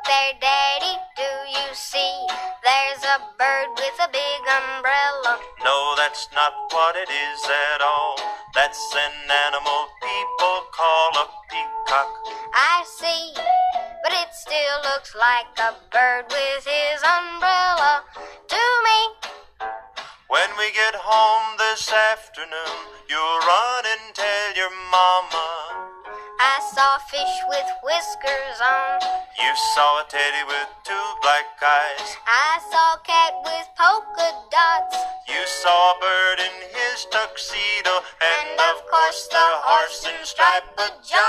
there, Daddy, do you see? There's a bird with a big umbrella. No, that's not what it is at all. That's an animal people call a peacock. I see, but it still looks like a bird with his umbrella to me. When we get home this afternoon, you'll run and tell your mama. I saw a fish with whiskers on. You saw a teddy with two black eyes. I saw a cat with polka dots. You saw a bird in his tuxedo, and of course the horse in striped pajamas.